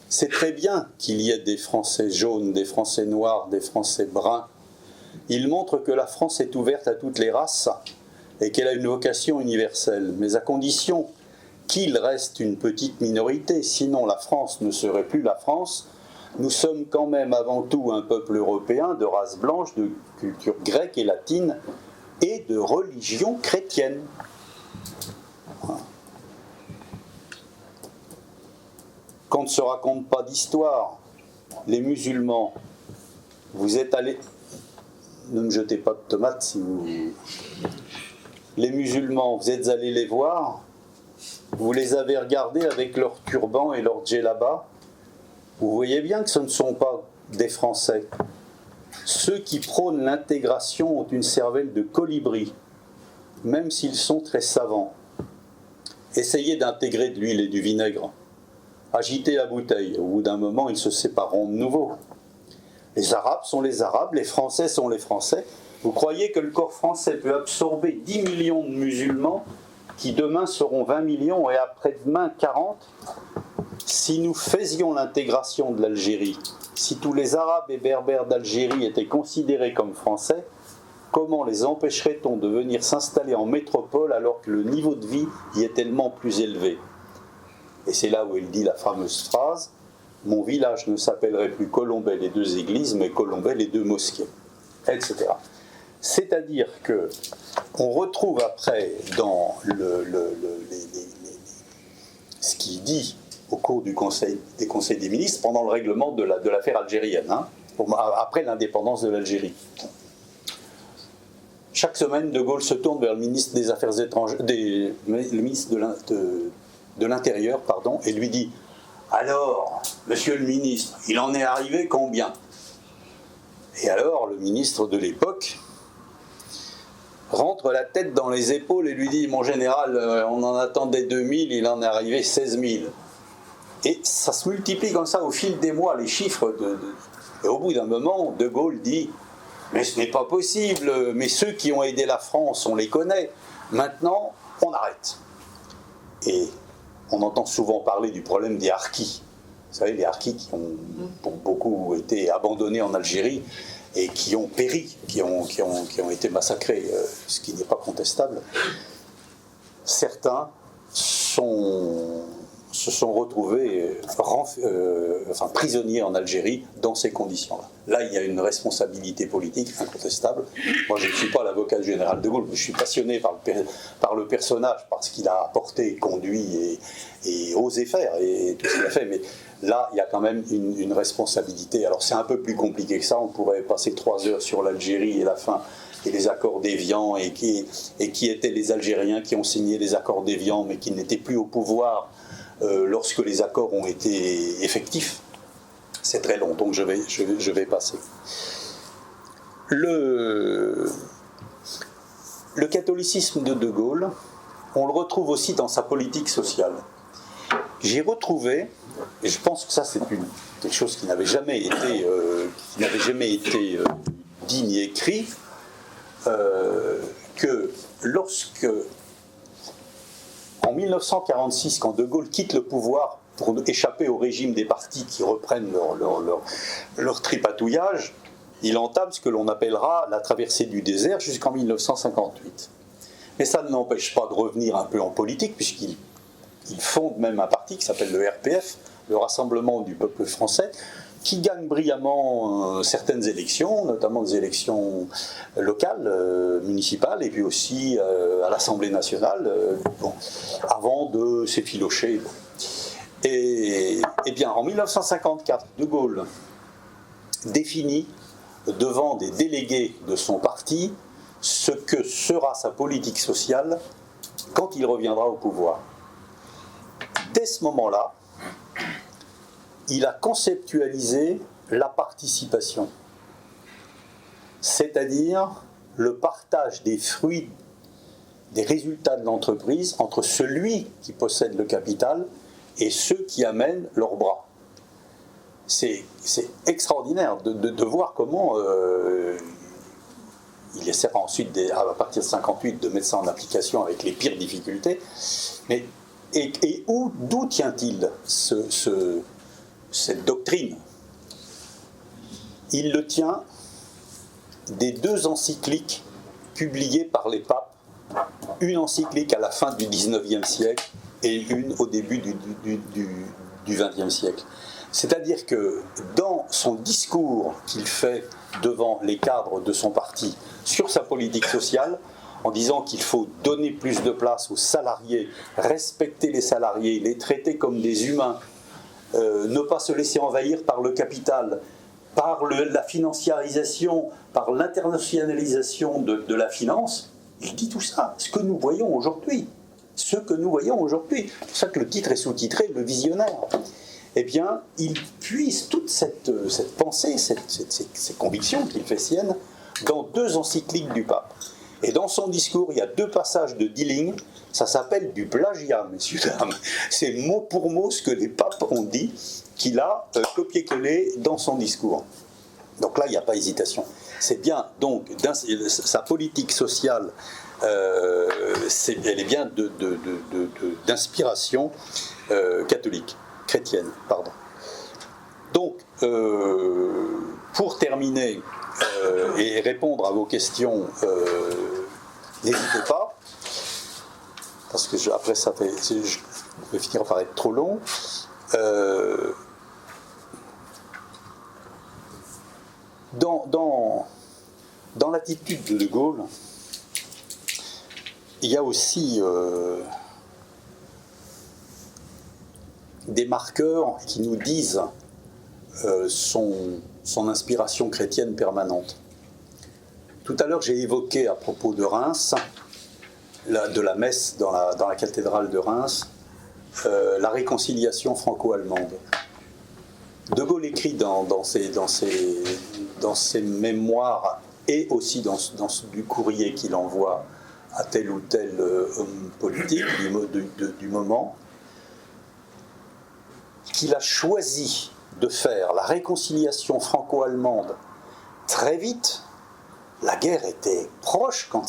[SPEAKER 1] c'est très bien qu'il y ait des Français jaunes, des Français noirs, des Français bruns. Il montre que la France est ouverte à toutes les races et qu'elle a une vocation universelle, mais à condition qu'il reste une petite minorité, sinon la France ne serait plus la France. Nous sommes quand même avant tout un peuple européen de race blanche, de culture grecque et latine et de religion chrétienne. Qu'on ne se raconte pas d'histoire. Les musulmans, vous êtes allés... Ne me jetez pas de tomates si vous... Les musulmans, vous êtes allés les voir, vous les avez regardés avec leurs turbans et leurs djellabas. Vous voyez bien que ce ne sont pas des Français. Ceux qui prônent l'intégration ont une cervelle de colibri, même s'ils sont très savants. Essayez d'intégrer de l'huile et du vinaigre. Agitez la bouteille. Au bout d'un moment, ils se sépareront de nouveau. Les Arabes sont les Arabes, les Français sont les Français. Vous croyez que le corps français peut absorber 10 millions de musulmans qui demain seront 20 millions et après-demain 40 ? Si nous faisions l'intégration de l'Algérie, si tous les Arabes et Berbères d'Algérie étaient considérés comme Français, comment les empêcherait-on de venir s'installer en métropole alors que le niveau de vie y est tellement plus élevé ? Et c'est là où il dit la fameuse phrase « Mon village ne s'appellerait plus Colombey les deux églises, mais Colombey les deux mosquées », etc. C'est-à-dire que on retrouve après dans ce qu'il dit au cours des conseils des ministres pendant le règlement de l'affaire algérienne, hein, après l'indépendance de l'Algérie. Chaque semaine, De Gaulle se tourne vers le ministre des Affaires étrangères, le ministre de l'Intérieur, pardon, et lui dit « Alors, monsieur le ministre, il en est arrivé combien ?» Et alors, le ministre de l'époque rentre la tête dans les épaules et lui dit « Mon général, on en attendait 2000, il en est arrivé 16 000. » Et ça se multiplie comme ça au fil des mois, les chiffres. Et au bout d'un moment, De Gaulle dit « Mais ce n'est pas possible, mais ceux qui ont aidé la France, on les connaît. Maintenant, on arrête. » Et on entend souvent parler du problème des harkis. Vous savez, les harkis qui ont pour beaucoup été abandonnés en Algérie et qui ont péri, qui ont été massacrés, ce qui n'est pas contestable. Certains se sont retrouvés prisonniers en Algérie dans ces conditions-là. Là, il y a une responsabilité politique incontestable. Moi, je ne suis pas l'avocat général de Gaulle, mais je suis passionné par le personnage, par ce qu'il a apporté, conduit et osé faire, et tout ce qu'il a fait. Mais là, il y a quand même une responsabilité. Alors, c'est un peu plus compliqué que ça. On pourrait passer 3 heures sur l'Algérie et la fin et les accords d'Évian, et qui étaient les Algériens qui ont signé les accords d'Évian, mais qui n'étaient plus au pouvoir lorsque les accords ont été effectifs. C'est très long, donc je vais passer. Le catholicisme de De Gaulle, on le retrouve aussi dans sa politique sociale. J'ai retrouvé, et je pense que ça c'est quelque chose qui n'avait jamais été, dit ni écrit, que lorsque, en 1946, quand De Gaulle quitte le pouvoir pour échapper au régime des partis qui reprennent leur tripatouillage, il entame ce que l'on appellera la traversée du désert jusqu'en 1958. Mais ça ne l'empêche pas de revenir un peu en politique, puisqu'il fonde même un parti qui s'appelle le RPF, le Rassemblement du Peuple Français, qui gagne brillamment certaines élections, notamment des élections locales, municipales, et puis aussi à l'Assemblée nationale, avant de s'effilocher. Et bien, en 1954, De Gaulle définit devant des délégués de son parti ce que sera sa politique sociale quand il reviendra au pouvoir. Dès ce moment-là, il a conceptualisé la participation, c'est-à-dire le partage des fruits, des résultats de l'entreprise entre celui qui possède le capital et ceux qui amènent leurs bras. C'est extraordinaire de voir comment il essaiera ensuite, à partir de 1958, de mettre ça en application avec les pires difficultés. Mais, et d'où tient-il cette doctrine? Il le tient des 2 encycliques publiées par les papes, une encyclique à la fin du XIXe siècle et une au début du XXe siècle. C'est-à-dire que dans son discours qu'il fait devant les cadres de son parti sur sa politique sociale, en disant qu'il faut donner plus de place aux salariés, respecter les salariés, les traiter comme des humains, ne pas se laisser envahir par le capital, par la financiarisation, par l'internationalisation de la finance, il dit tout ça, ce que nous voyons aujourd'hui. Ce que nous voyons aujourd'hui. C'est pour ça que le titre est sous-titré « Le visionnaire ». Eh bien, il puise toute cette pensée, ces convictions qu'il fait siennes, dans 2 encycliques du pape. Et dans son discours, il y a 2 passages de 10 lignes, ça s'appelle du plagiat, messieurs, dames. C'est mot pour mot ce que les papes ont dit, qu'il a copié-collé dans son discours. Donc là, il n'y a pas hésitation. C'est bien, donc, sa politique sociale, elle est bien d'inspiration catholique, chrétienne, pardon. Donc, pour terminer et répondre à vos questions, n'hésitez pas, parce que après ça je vais finir par être trop long. Dans l'attitude de De Gaulle, il y a aussi des marqueurs qui nous disent son inspiration chrétienne permanente. Tout à l'heure, j'ai évoqué à propos de Reims, de la messe dans la cathédrale de Reims, la réconciliation franco-allemande. De Gaulle écrit dans ses mémoires et aussi du courrier qu'il envoie à tel ou tel homme politique du moment, qu'il a choisi de faire la réconciliation franco-allemande très vite. La guerre était proche quand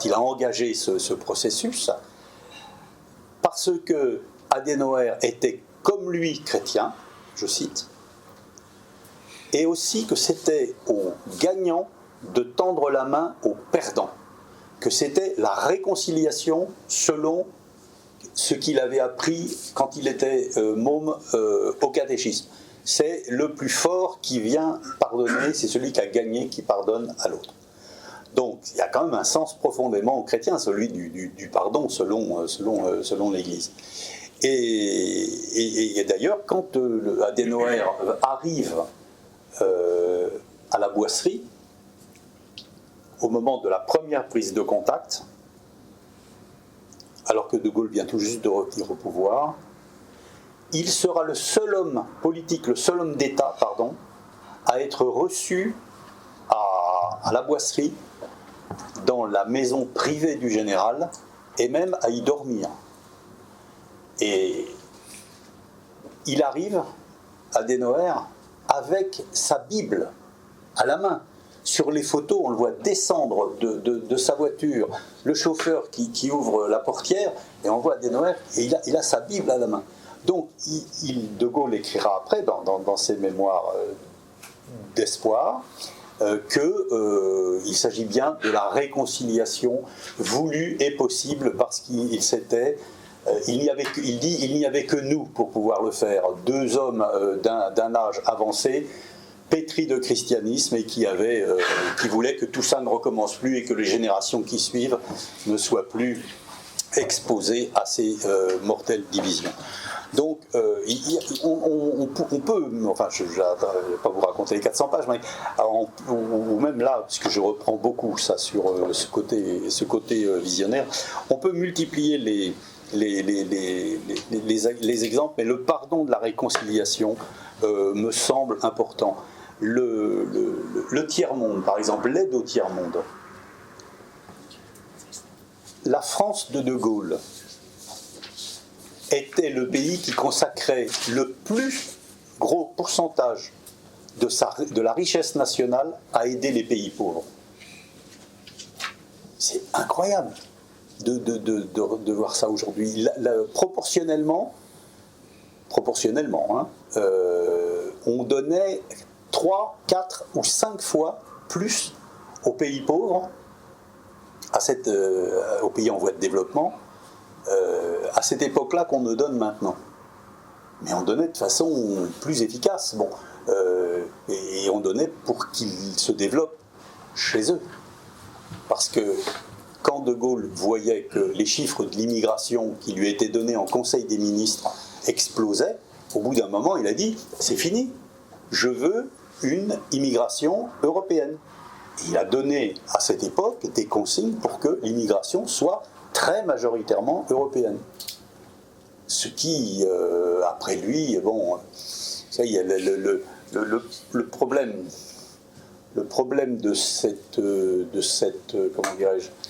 [SPEAKER 1] il a engagé ce processus, parce que Adenauer était comme lui chrétien, je cite, et aussi que c'était aux gagnants de tendre la main aux perdants, que c'était la réconciliation selon ce qu'il avait appris quand il était môme au catéchisme. C'est le plus fort qui vient pardonner, c'est celui qui a gagné qui pardonne à l'autre. Donc il y a quand même un sens profondément chrétien, celui du pardon selon l'Église. Et d'ailleurs, quand Adenauer arrive à la Boisserie, au moment de la première prise de contact, alors que De Gaulle vient tout juste de revenir au pouvoir, il sera le seul homme politique, le seul homme d'État, pardon, à être reçu à la Boisserie, dans la maison privée du général, et même à y dormir. Et il arrive, Adenauer, avec sa Bible à la main. Sur les photos, on le voit descendre de sa voiture, le chauffeur qui ouvre la portière, et on voit Adenauer, et il a sa Bible à la main. Donc, De Gaulle écrira après, dans ses mémoires d'espoir, qu'il s'agit bien de la réconciliation voulue et possible, parce qu'il s'était... il n'y avait que nous pour pouvoir le faire, deux hommes d'un âge avancé, pétris de christianisme et qui voulaient que tout ça ne recommence plus et que les générations qui suivent ne soient plus exposées à ces mortelles divisions. Donc, on peut, enfin, je ne vais pas vous raconter les 400 pages, mais ou même là, puisque je reprends beaucoup ça sur ce côté visionnaire, on peut multiplier les exemples, mais le pardon de la réconciliation me semble important. Le tiers-monde, par exemple, l'aide au tiers-monde. La France de Gaulle était le pays qui consacrait le plus gros pourcentage de la richesse nationale à aider les pays pauvres. C'est incroyable de voir ça aujourd'hui. Proportionnellement, hein, on donnait 3, 4 ou 5 fois plus aux pays pauvres, aux pays en voie de développement, à cette époque-là qu'on ne donne maintenant. Mais on donnait de façon plus efficace. Bon, et on donnait pour qu'ils se développent chez eux. Parce que quand De Gaulle voyait que les chiffres de l'immigration qui lui étaient donnés en Conseil des ministres explosaient, au bout d'un moment, il a dit « c'est fini, je veux une immigration européenne ». Il a donné à cette époque des consignes pour que l'immigration soit très majoritairement européenne. Ce qui, après lui, bon, ça y est, le problème de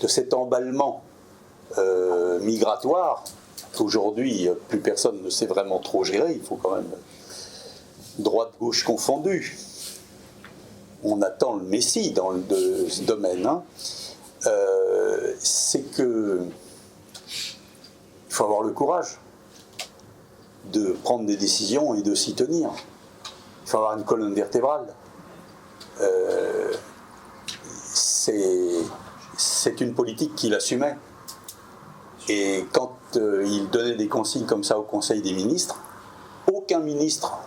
[SPEAKER 1] cet emballement migratoire qu'aujourd'hui plus personne ne sait vraiment trop gérer, il faut quand même droite-gauche confondue. On attend le Messie dans ce domaine, hein. C'est que il faut avoir le courage de prendre des décisions et de s'y tenir. Il faut avoir une colonne vertébrale. C'est une politique qu'il assumait. Et quand il donnait des consignes comme ça au Conseil des ministres, aucun ministre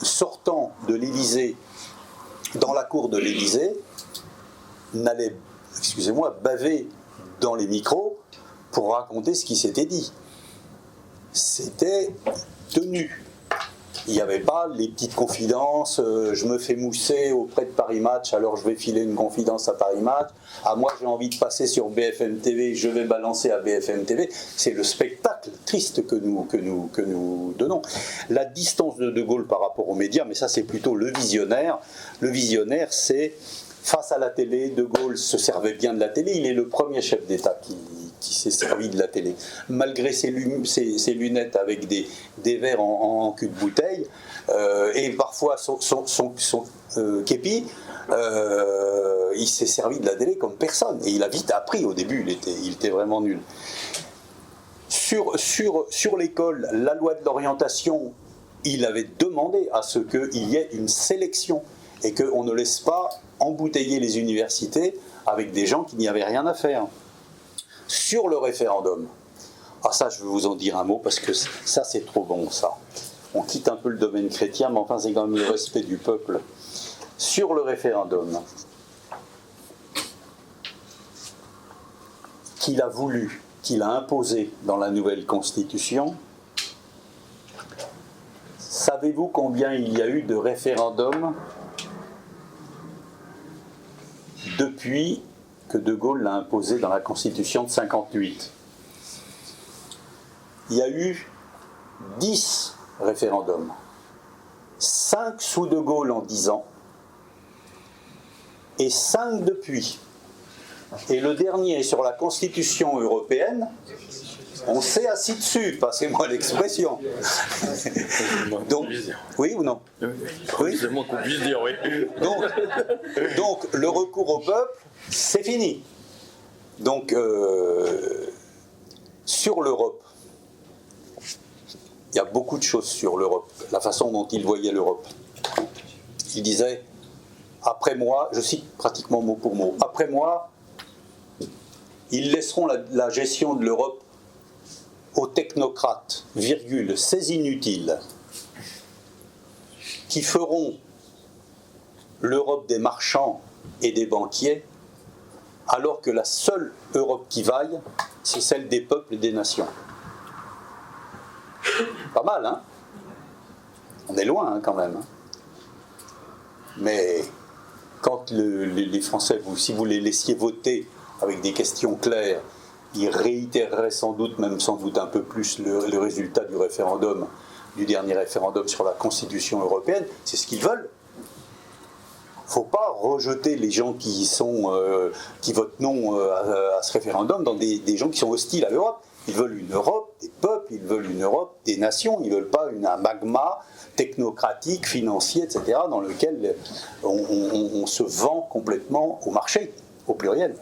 [SPEAKER 1] sortant de l'Élysée, dans la cour de l'Élysée, n'allait, baver dans les micros pour raconter ce qui s'était dit. C'était tenu. Il n'y avait pas les petites confidences, je me fais mousser auprès de Paris Match, alors je vais filer une confidence à Paris Match. Ah, moi j'ai envie de passer sur BFM TV, je vais balancer à BFM TV. C'est le spectacle triste que nous donnons. La distance de De Gaulle par rapport aux médias, mais ça c'est plutôt le visionnaire. Le visionnaire, c'est face à la télé, De Gaulle se servait bien de la télé, il est le premier chef d'État qui s'est servi de la télé. Malgré ses lunettes avec des verres en cul de bouteille, et parfois son képi, il s'est servi de la télé comme personne. Et il a vite appris au début, il était vraiment nul. Sur l'école, la loi de l'orientation, il avait demandé à ce qu'il y ait une sélection et qu'on ne laisse pas embouteiller les universités avec des gens qui n'y avaient rien à faire. Sur le référendum, Ah ça, je vais vous en dire un mot, parce que ça, c'est trop bon, ça. On quitte un peu le domaine chrétien, mais enfin, c'est quand même le respect du peuple. Sur le référendum qu'il a voulu, qu'il a imposé dans la nouvelle Constitution, savez-vous combien il y a eu de référendums depuis que De Gaulle l'a imposé dans la Constitution de 1958? Il y a eu 10 référendums. 5 sous De Gaulle en 10 ans et 5 depuis. Et le dernier sur la Constitution européenne, on s'est assis dessus, passez-moi l'expression. Donc, oui ou non? Oui.
[SPEAKER 2] C'est moi qu'on puisse dire, oui.
[SPEAKER 1] Donc, le recours au peuple, c'est fini. Donc, sur l'Europe, il y a beaucoup de choses sur l'Europe, la façon dont il voyait l'Europe. Il disait, après moi, je cite pratiquement mot pour mot, après moi, ils laisseront la gestion de l'Europe aux technocrates, virgule, ces inutiles, qui feront l'Europe des marchands et des banquiers, alors que la seule Europe qui vaille, c'est celle des peuples et des nations. Pas mal, hein? On est loin, hein, quand même. Hein. Mais quand les Français, si vous les laissiez voter avec des questions claires, ils réitéreraient sans doute, même sans doute un peu plus, le résultat du dernier référendum sur la Constitution européenne. C'est ce qu'ils veulent. Il ne faut pas rejeter les gens qui votent non à ce référendum dans des gens qui sont hostiles à l'Europe. Ils veulent une Europe des peuples, ils veulent une Europe des nations, ils ne veulent pas un magma technocratique, financier, etc., dans lequel on se vend complètement au marché, au pluriel.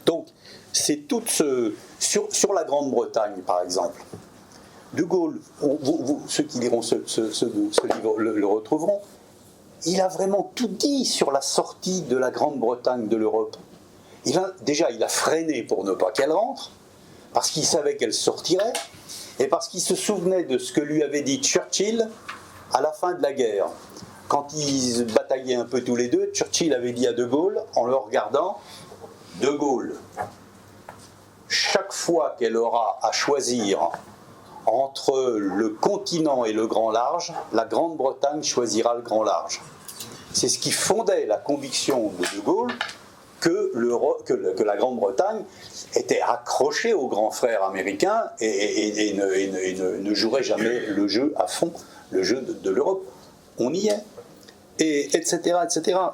[SPEAKER 1] Donc, c'est tout sur la Grande-Bretagne, par exemple. De Gaulle, ceux qui liront ce livre le retrouveront, il a vraiment tout dit sur la sortie de la Grande-Bretagne de l'Europe. Il a freiné pour ne pas qu'elle rentre, parce qu'il savait qu'elle sortirait, et parce qu'il se souvenait de ce que lui avait dit Churchill à la fin de la guerre. Quand ils se bataillaient un peu tous les deux, Churchill avait dit à De Gaulle, en le regardant, « De Gaulle, chaque fois qu'elle aura à choisir entre le continent et le grand large, la Grande-Bretagne choisira le grand large. » C'est ce qui fondait la conviction de Gaulle que la Grande-Bretagne était accrochée au grand frère américain et ne jouerait jamais le jeu à fond, le jeu de l'Europe. On y est. Etc.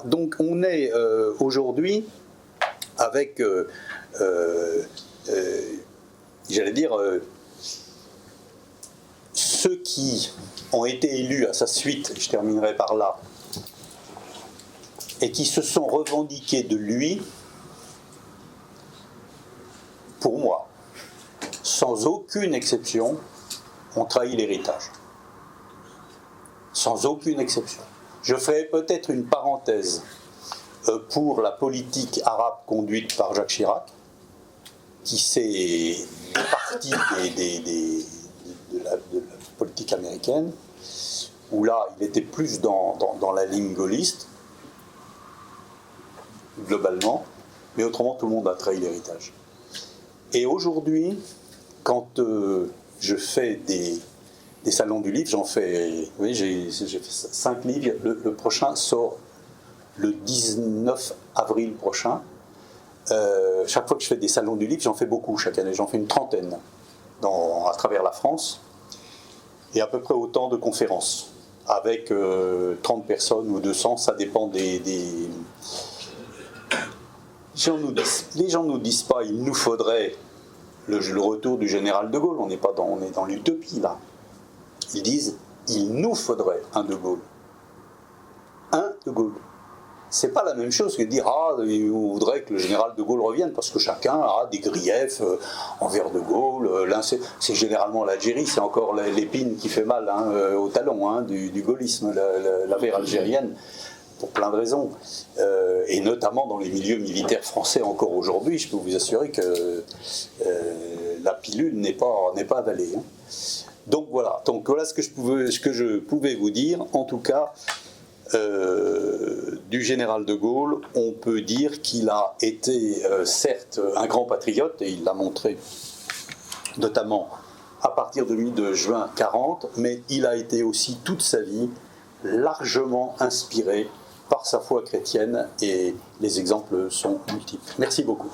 [SPEAKER 1] Donc on est aujourd'hui avec, j'allais dire, ceux qui ont été élus à sa suite, je terminerai par là, et qui se sont revendiqués de lui, pour moi, sans aucune exception, ont trahi l'héritage. Sans aucune exception. Je ferai peut-être une parenthèse pour la politique arabe conduite par Jacques Chirac, qui s'est départi de la politique américaine, où là, il était plus dans la ligne gaulliste, globalement, mais autrement, tout le monde a trahi l'héritage. Et aujourd'hui, quand je fais des salons du livre, j'en fais, oui, j'ai fait 5 livres, le prochain sort le 19 avril prochain. Chaque fois que je fais des salons du livre, j'en fais beaucoup chaque année, j'en fais une trentaine à travers la France, et à peu près autant de conférences, avec 30 personnes ou 200, ça dépend des... Les gens nous disent pas, il nous faudrait le retour du général de Gaulle, on est dans l'utopie là. Ils disent, il nous faudrait un de Gaulle. Un de Gaulle. C'est pas la même chose que de dire, on voudrait que le général de Gaulle revienne, parce que chacun a des griefs envers de Gaulle. L'un, c'est généralement l'Algérie, c'est encore l'épine qui fait mal au talon du gaullisme, l'affaire algérienne. Pour plein de raisons, et notamment dans les milieux militaires français encore aujourd'hui, je peux vous assurer que la pilule n'est pas avalée. Hein. Donc voilà ce que je pouvais vous dire. En tout cas, du général de Gaulle, on peut dire qu'il a été certes un grand patriote, et il l'a montré notamment à partir de juin 40, mais il a été aussi toute sa vie largement inspiré par sa foi chrétienne, et les exemples sont multiples. Merci beaucoup.